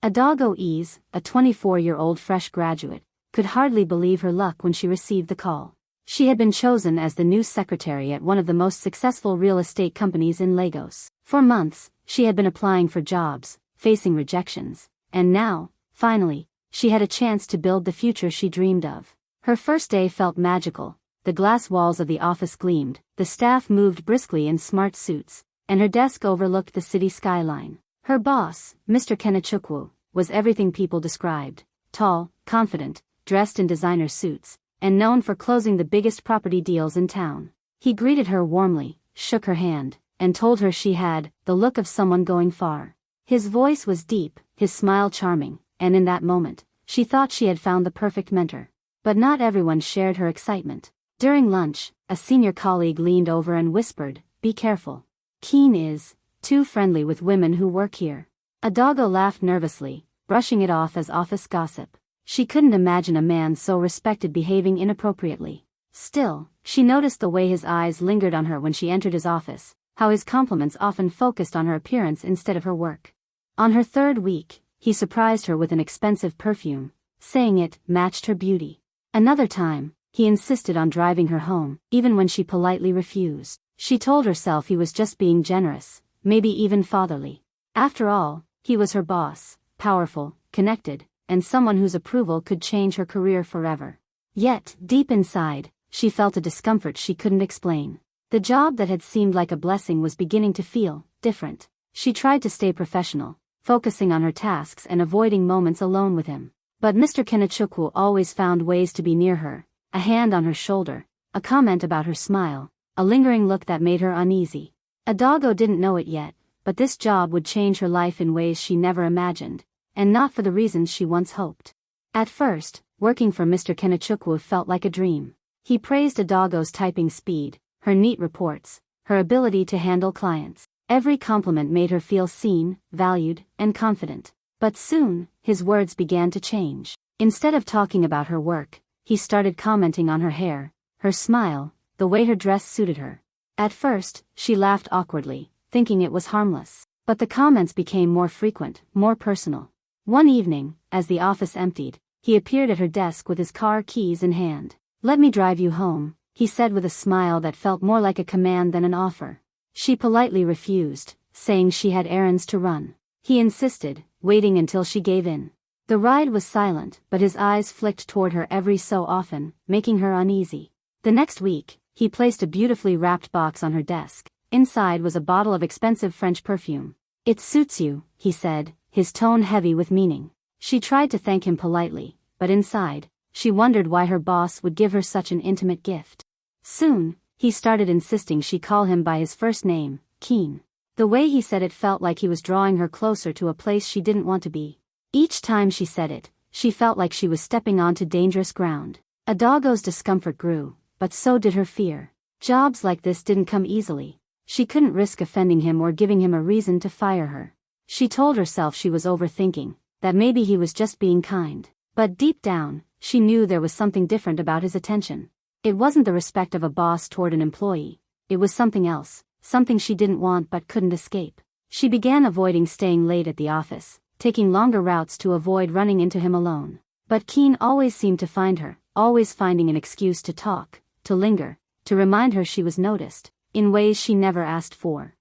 Adago Ease, a 24-year-old fresh graduate, could hardly believe her luck when she received the call. She had been chosen as the new secretary at one of the most successful real estate companies in Lagos. For months, she had been applying for jobs, facing rejections, and now, finally, she had a chance to build the future she dreamed of. Her first day felt magical. The glass walls of the office gleamed, the staff moved briskly in smart suits, and her desk overlooked the city skyline. Her boss, Mr. Kenechukwu, was everything people described: tall, confident, dressed in designer suits, and known for closing the biggest property deals in town. He greeted her warmly, shook her hand, and told her she had the look of someone going far. His voice was deep, his smile charming, and in that moment, she thought she had found the perfect mentor. But not everyone shared her excitement. During lunch, a senior colleague leaned over and whispered, "Be careful. Keen is too friendly with women who work here." Adago laughed nervously, brushing it off as office gossip. She couldn't imagine a man so respected behaving inappropriately. Still, she noticed the way his eyes lingered on her when she entered his office, how his compliments often focused on her appearance instead of her work. On her third week, he surprised her with an expensive perfume, saying it matched her beauty. Another time, he insisted on driving her home, even when she politely refused. She told herself he was just being generous, maybe even fatherly. After all, he was her boss, powerful, connected, and someone whose approval could change her career forever. Yet, deep inside, she felt a discomfort she couldn't explain. The job that had seemed like a blessing was beginning to feel different. She tried to stay professional, focusing on her tasks and avoiding moments alone with him. But Mr. Kenechukwu always found ways to be near her, a hand on her shoulder, a comment about her smile, a lingering look that made her uneasy. Adago didn't know it yet, but this job would change her life in ways she never imagined, and not for the reasons she once hoped. At first, working for Mr. Kenechukwu felt like a dream. He praised Adago's typing speed, her neat reports, her ability to handle clients. Every compliment made her feel seen, valued, and confident. But soon, his words began to change. Instead of talking about her work, he started commenting on her hair, her smile, the way her dress suited her. At first, she laughed awkwardly, thinking it was harmless. But the comments became more frequent, more personal. One evening, as the office emptied, he appeared at her desk with his car keys in hand. "Let me drive you home," he said with a smile that felt more like a command than an offer. She politely refused, saying she had errands to run. He insisted, waiting until she gave in. The ride was silent, but his eyes flicked toward her every so often, making her uneasy. The next week, he placed a beautifully wrapped box on her desk. Inside was a bottle of expensive French perfume. "It suits you," he said, his tone heavy with meaning. She tried to thank him politely, but inside, she wondered why her boss would give her such an intimate gift. Soon, he started insisting she call him by his first name, Keen. The way he said it felt like he was drawing her closer to a place she didn't want to be. Each time she said it, she felt like she was stepping onto dangerous ground. Adago's discomfort grew, but so did her fear. Jobs like this didn't come easily. She couldn't risk offending him or giving him a reason to fire her. She told herself she was overthinking, that maybe he was just being kind. But deep down, she knew there was something different about his attention. It wasn't the respect of a boss toward an employee. It was something else, something she didn't want but couldn't escape. She began avoiding staying late at the office, taking longer routes to avoid running into him alone. But Keen always seemed to find her, always finding an excuse to talk, to linger, to remind her she was noticed, in ways she never asked for.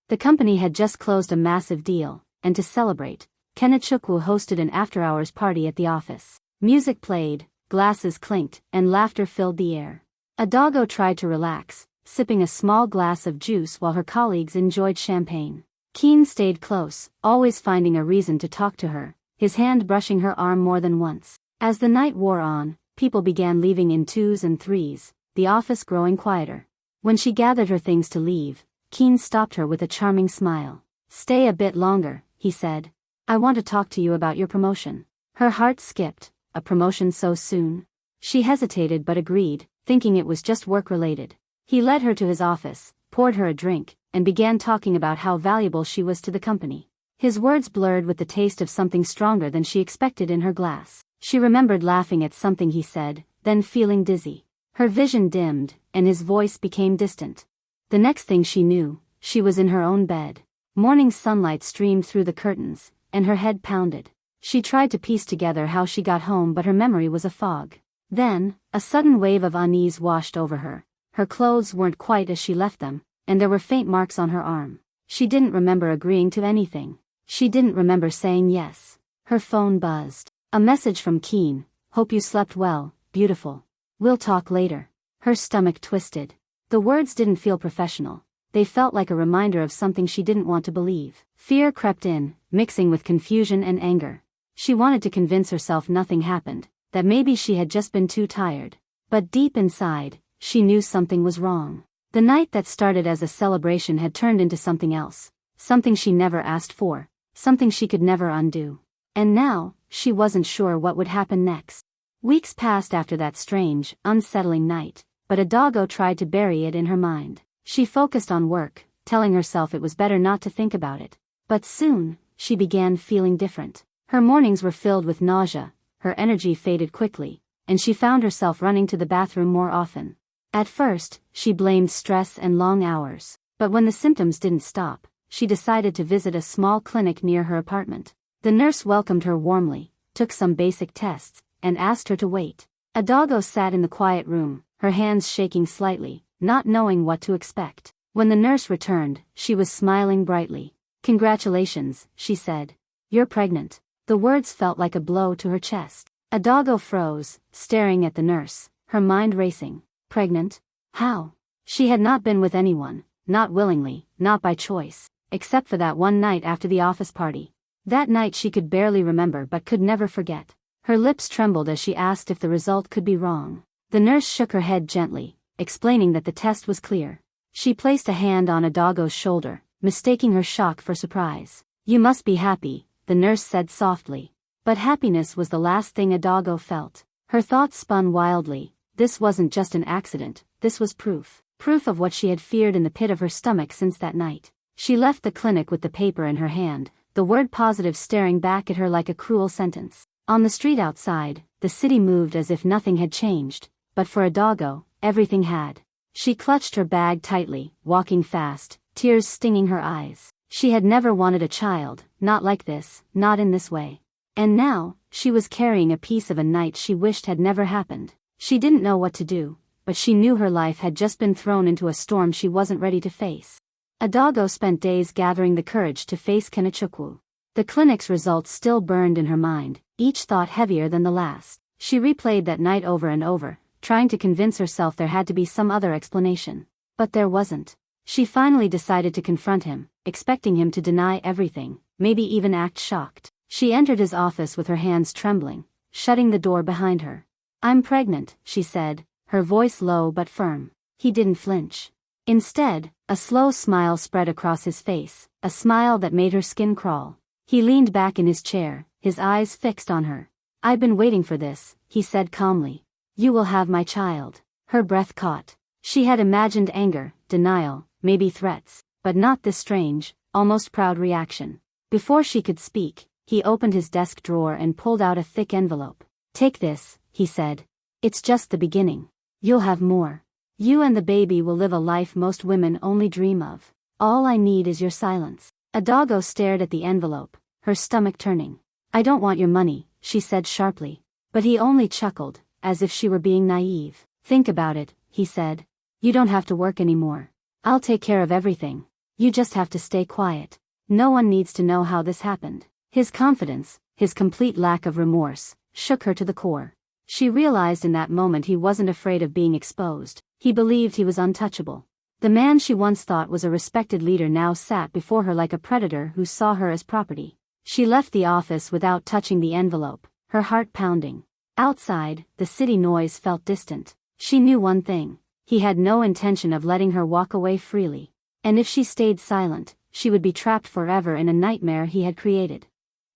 The company had just closed a massive deal, and to celebrate, Kenechukwu hosted an after-hours party at the office. Music played, glasses clinked, and laughter filled the air. Adago tried to relax, sipping a small glass of juice while her colleagues enjoyed champagne. Keen stayed close, always finding a reason to talk to her, his hand brushing her arm more than once. As the night wore on, people began leaving in twos and threes, the office growing quieter. When she gathered her things to leave, Keen stopped her with a charming smile. "Stay a bit longer," he said. "I want to talk to you about your promotion." Her heart skipped. A promotion so soon? She hesitated but agreed, thinking it was just work-related. He led her to his office, poured her a drink, and began talking about how valuable she was to the company. His words blurred with the taste of something stronger than she expected in her glass. She remembered laughing at something he said, then feeling dizzy. Her vision dimmed, and his voice became distant. The next thing she knew, she was in her own bed. Morning sunlight streamed through the curtains, and her head pounded. She tried to piece together how she got home, but her memory was a fog. Then, a sudden wave of unease washed over her. Her clothes weren't quite as she left them, and there were faint marks on her arm. She didn't remember agreeing to anything. She didn't remember saying yes. Her phone buzzed. A message from Keen. "Hope you slept well, beautiful. We'll talk later." Her stomach twisted. The words didn't feel professional. They felt like a reminder of something she didn't want to believe. Fear crept in, mixing with confusion and anger. She wanted to convince herself nothing happened, that maybe she had just been too tired. But deep inside, she knew something was wrong. The night that started as a celebration had turned into something else, something she never asked for, something she could never undo. And now, she wasn't sure what would happen next. Weeks passed after that strange, unsettling night, but a doggo tried to bury it in her mind. She focused on work, telling herself it was better not to think about it. But soon, she began feeling different. Her mornings were filled with nausea, her energy faded quickly, and she found herself running to the bathroom more often. At first, she blamed stress and long hours, but when the symptoms didn't stop, she decided to visit a small clinic near her apartment. The nurse welcomed her warmly, took some basic tests, and asked her to wait. A doggo sat in the quiet room, her hands shaking slightly, not knowing what to expect. When the nurse returned, she was smiling brightly. "Congratulations," she said. "You're pregnant." The words felt like a blow to her chest. A doggo froze, staring at the nurse, her mind racing. Pregnant? How? She had not been with anyone, not willingly, not by choice, except for that one night after the office party. That night she could barely remember but could never forget. Her lips trembled as she asked if the result could be wrong. The nurse shook her head gently, explaining that the test was clear. She placed a hand on a doggo's shoulder, mistaking her shock for surprise. "You must be happy," the nurse said softly. But happiness was the last thing a doggo felt. Her thoughts spun wildly. This wasn't just an accident, this was proof. Proof of what she had feared in the pit of her stomach since that night. She left the clinic with the paper in her hand, the word positive staring back at her like a cruel sentence. On the street outside, the city moved as if nothing had changed, but for a doggo, everything had. She clutched her bag tightly, walking fast, tears stinging her eyes. She had never wanted a child, not like this, not in this way. And now, she was carrying a piece of a night she wished had never happened. She didn't know what to do, but she knew her life had just been thrown into a storm she wasn't ready to face. A doggo spent days gathering the courage to face Kenechukwu. The clinic's results still burned in her mind, each thought heavier than the last. She replayed that night over and over, trying to convince herself there had to be some other explanation. But there wasn't. She finally decided to confront him, expecting him to deny everything, maybe even act shocked. She entered his office with her hands trembling, shutting the door behind her. "I'm pregnant," she said, her voice low but firm. He didn't flinch. Instead, a slow smile spread across his face, a smile that made her skin crawl. He leaned back in his chair, his eyes fixed on her. "I've been waiting for this," he said calmly. "You will have my child." Her breath caught. She had imagined anger, denial, maybe threats, but not this strange, almost proud reaction. Before she could speak, he opened his desk drawer and pulled out a thick envelope. "Take this," he said. "It's just the beginning. You'll have more. You and the baby will live a life most women only dream of. All I need is your silence." A doggo stared at the envelope, her stomach turning. "I don't want your money," she said sharply. But he only chuckled, as if she were being naive. "Think about it," he said. "You don't have to work anymore. I'll take care of everything. You just have to stay quiet. No one needs to know how this happened." His confidence, his complete lack of remorse, shook her to the core. She realized in that moment he wasn't afraid of being exposed. He believed he was untouchable. The man she once thought was a respected leader now sat before her like a predator who saw her as property. She left the office without touching the envelope, her heart pounding. Outside, the city noise felt distant. She knew one thing. He had no intention of letting her walk away freely. And if she stayed silent, she would be trapped forever in a nightmare he had created.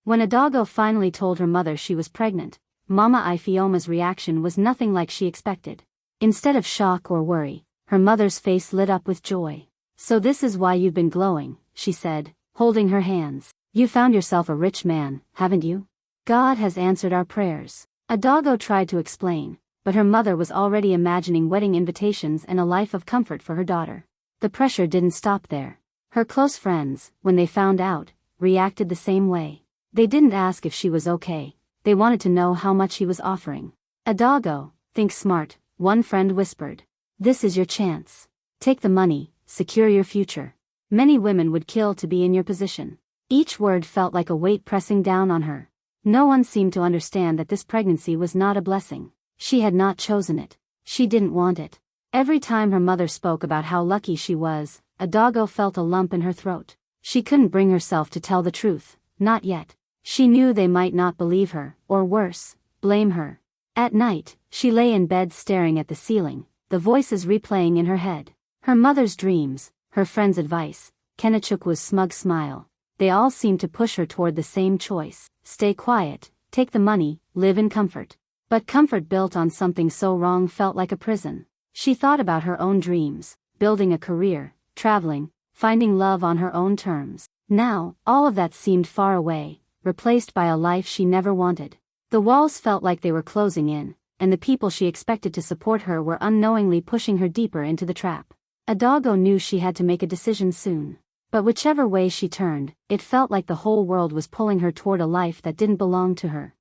When a doggo finally told her mother she was pregnant, Mama Ifeoma's reaction was nothing like she expected. Instead of shock or worry, her mother's face lit up with joy. "So this is why you've been glowing," she said, holding her hands. "You found yourself a rich man, haven't you? God has answered our prayers." A doggo tried to explain, but her mother was already imagining wedding invitations and a life of comfort for her daughter. The pressure didn't stop there. Her close friends, when they found out, reacted the same way. They didn't ask if she was okay, they wanted to know how much he was offering. "Adago, think smart," one friend whispered. "This is your chance. Take the money, secure your future. Many women would kill to be in your position." Each word felt like a weight pressing down on her. No one seemed to understand that this pregnancy was not a blessing. She had not chosen it. She didn't want it. Every time her mother spoke about how lucky she was, Adago felt a lump in her throat. She couldn't bring herself to tell the truth, not yet. She knew they might not believe her, or worse, blame her. At night, she lay in bed staring at the ceiling, the voices replaying in her head. Her mother's dreams, her friend's advice, Kenechukwa's smug smile. They all seemed to push her toward the same choice: stay quiet, take the money, live in comfort. But comfort built on something so wrong felt like a prison. She thought about her own dreams, building a career, traveling, finding love on her own terms. Now, all of that seemed far away, replaced by a life she never wanted. The walls felt like they were closing in, and the people she expected to support her were unknowingly pushing her deeper into the trap. Adago knew she had to make a decision soon. But whichever way she turned, it felt like the whole world was pulling her toward a life that didn't belong to her.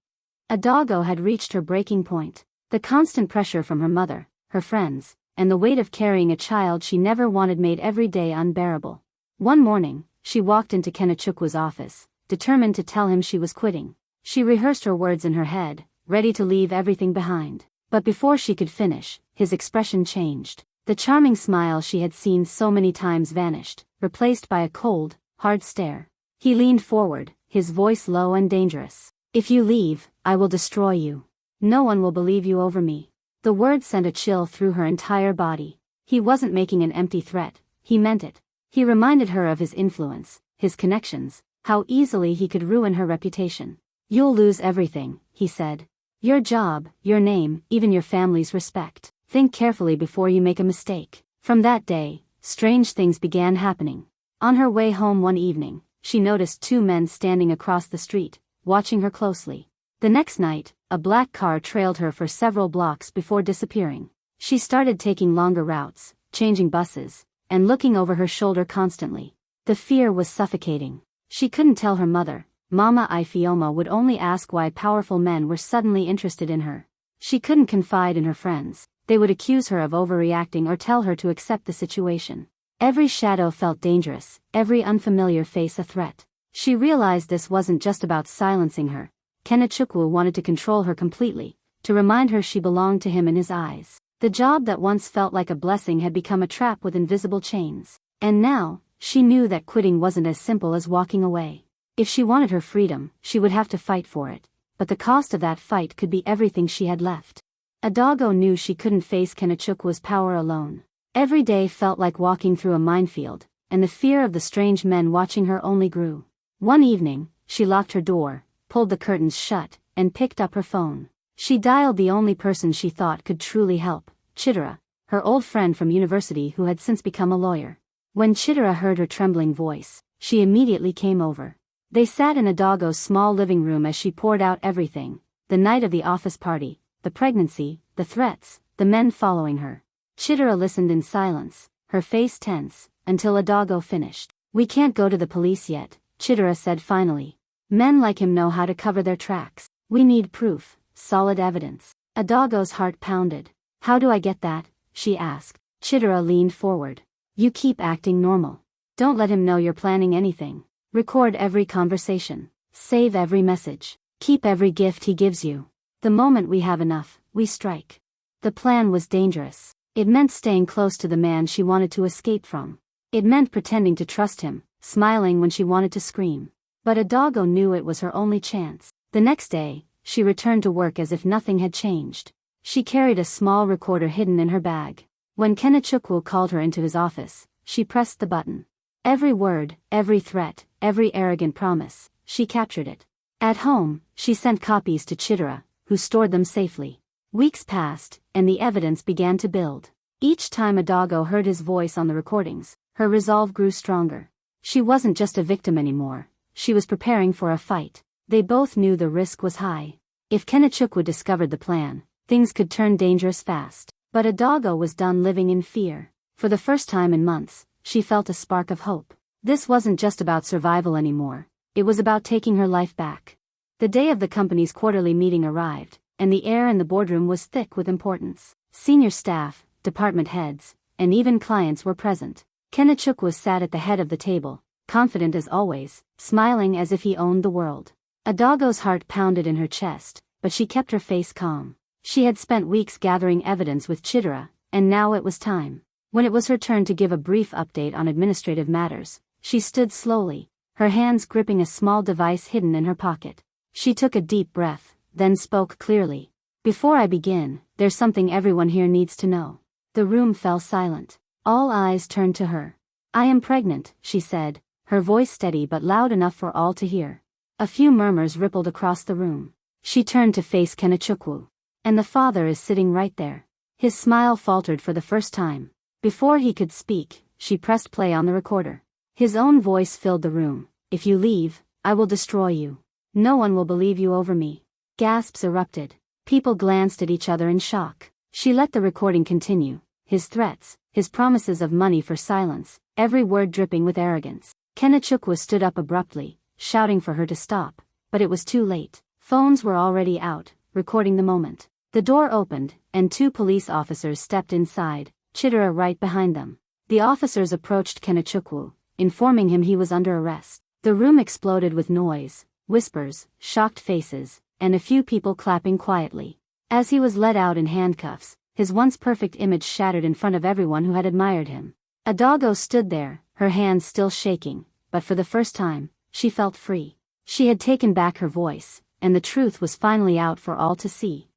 Adago had reached her breaking point. The constant pressure from her mother, her friends, and the weight of carrying a child she never wanted made every day unbearable. One morning, she walked into Kenechukwa's office, determined to tell him she was quitting. She rehearsed her words in her head, ready to leave everything behind. But before she could finish, his expression changed. The charming smile she had seen so many times vanished, replaced by a cold, hard stare. He leaned forward, his voice low and dangerous. "If you leave, I will destroy you. No one will believe you over me." The words sent a chill through her entire body. He wasn't making an empty threat, he meant it. He reminded her of his influence, his connections, how easily he could ruin her reputation. "You'll lose everything," he said. "Your job, your name, even your family's respect. Think carefully before you make a mistake." From that day, strange things began happening. On her way home one evening, she noticed two men standing across the street, watching her closely. The next night, a black car trailed her for several blocks before disappearing. She started taking longer routes, changing buses, and looking over her shoulder constantly. The fear was suffocating. She couldn't tell her mother. Mama Ifeoma would only ask why powerful men were suddenly interested in her. She couldn't confide in her friends. They would accuse her of overreacting or tell her to accept the situation. Every shadow felt dangerous, every unfamiliar face a threat. She realized this wasn't just about silencing her. Kenechukwa wanted to control her completely, to remind her she belonged to him in his eyes. The job that once felt like a blessing had become a trap with invisible chains. And now, she knew that quitting wasn't as simple as walking away. If she wanted her freedom, she would have to fight for it. But the cost of that fight could be everything she had left. Adago knew she couldn't face Kenechukwa's power alone. Every day felt like walking through a minefield, and the fear of the strange men watching her only grew. One evening, she locked her door, pulled the curtains shut, and picked up her phone. She dialed the only person she thought could truly help, Chidera, her old friend from university who had since become a lawyer. When Chidera heard her trembling voice, she immediately came over. They sat in Adago's small living room as she poured out everything: the night of the office party, the pregnancy, the threats, the men following her. Chidera listened in silence, her face tense, until Adago finished. "We can't go to the police yet," Chidera said finally. "Men like him know how to cover their tracks. We need proof, solid evidence." Adago's heart pounded. "How do I get that?" she asked. Chidera leaned forward. "You keep acting normal. Don't let him know you're planning anything. Record every conversation. Save every message. Keep every gift he gives you. The moment we have enough, we strike." The plan was dangerous. It meant staying close to the man she wanted to escape from. It meant pretending to trust him, smiling when she wanted to scream. But Adago knew it was her only chance. The next day, she returned to work as if nothing had changed. She carried a small recorder hidden in her bag. When Kenechukwu called her into his office, she pressed the button. Every word, every threat, every arrogant promise, she captured it. At home, she sent copies to Chidera, who stored them safely. Weeks passed, and the evidence began to build. Each time Adago heard his voice on the recordings, her resolve grew stronger. She wasn't just a victim anymore, she was preparing for a fight. They both knew the risk was high. If Kenechukwu discovered the plan, things could turn dangerous fast. But Adago was done living in fear. For the first time in months, she felt a spark of hope. This wasn't just about survival anymore. It was about taking her life back. The day of the company's quarterly meeting arrived, and the air in the boardroom was thick with importance. Senior staff, department heads, and even clients were present. Kenechukwu sat at the head of the table, confident as always, smiling as if he owned the world. Adago's heart pounded in her chest, but she kept her face calm. She had spent weeks gathering evidence with Chidera, and now it was time. When it was her turn to give a brief update on administrative matters, she stood slowly, her hands gripping a small device hidden in her pocket. She took a deep breath, then spoke clearly. "Before I begin, there's something everyone here needs to know." The room fell silent. All eyes turned to her. "I am pregnant," she said, her voice steady but loud enough for all to hear. A few murmurs rippled across the room. She turned to face Kenechukwu. "And the father is sitting right there." His smile faltered for the first time. Before he could speak, she pressed play on the recorder. His own voice filled the room. "If you leave, I will destroy you. No one will believe you over me." Gasps erupted. People glanced at each other in shock. She let the recording continue. His threats, his promises of money for silence, every word dripping with arrogance. Kenechukwu stood up abruptly, shouting for her to stop, but it was too late. Phones were already out, recording the moment. The door opened, and 2 police officers stepped inside, Chidera right behind them. The officers approached Kenechukwu, informing him he was under arrest. The room exploded with noise, whispers, shocked faces, and a few people clapping quietly. As he was led out in handcuffs, his once perfect image shattered in front of everyone who had admired him. Adago stood there, her hands still shaking, but for the first time, she felt free. She had taken back her voice, and the truth was finally out for all to see.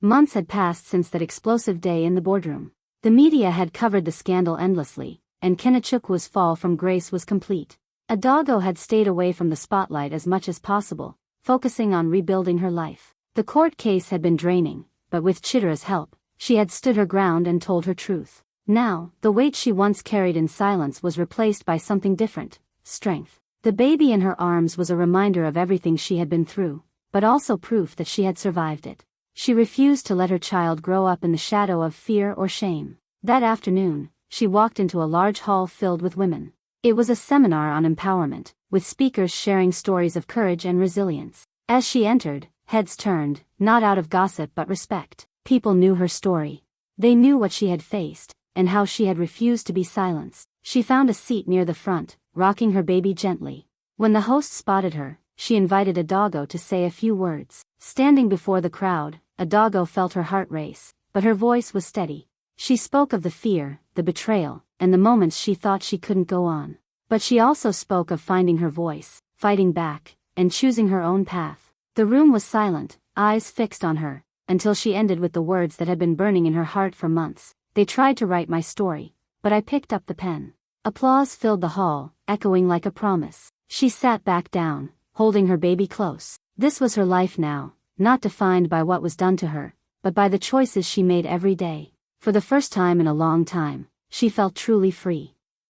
Months had passed since that explosive day in the boardroom. The media had covered the scandal endlessly, and Kenechukwu's fall from grace was complete. Adago had stayed away from the spotlight as much as possible, focusing on rebuilding her life. The court case had been draining, but with Chidera's help, she had stood her ground and told her truth. Now, the weight she once carried in silence was replaced by something different: strength. The baby in her arms was a reminder of everything she had been through, but also proof that she had survived it. She refused to let her child grow up in the shadow of fear or shame. That afternoon, she walked into a large hall filled with women. It was a seminar on empowerment, with speakers sharing stories of courage and resilience. As she entered, heads turned, not out of gossip but respect. People knew her story. They knew what she had faced, and how she had refused to be silenced. She found a seat near the front, rocking her baby gently. When the host spotted her, she invited Adago to say a few words. Standing before the crowd, Adago felt her heart race, but her voice was steady. She spoke of the fear, the betrayal, and the moments she thought she couldn't go on. But she also spoke of finding her voice, fighting back, and choosing her own path. The room was silent, eyes fixed on her, until she ended with the words that had been burning in her heart for months. "They tried to write my story, but I picked up the pen." Applause filled the hall, echoing like a promise. She sat back down, holding her baby close. This was her life now, not defined by what was done to her, but by the choices she made every day. For the first time in a long time, she felt truly free.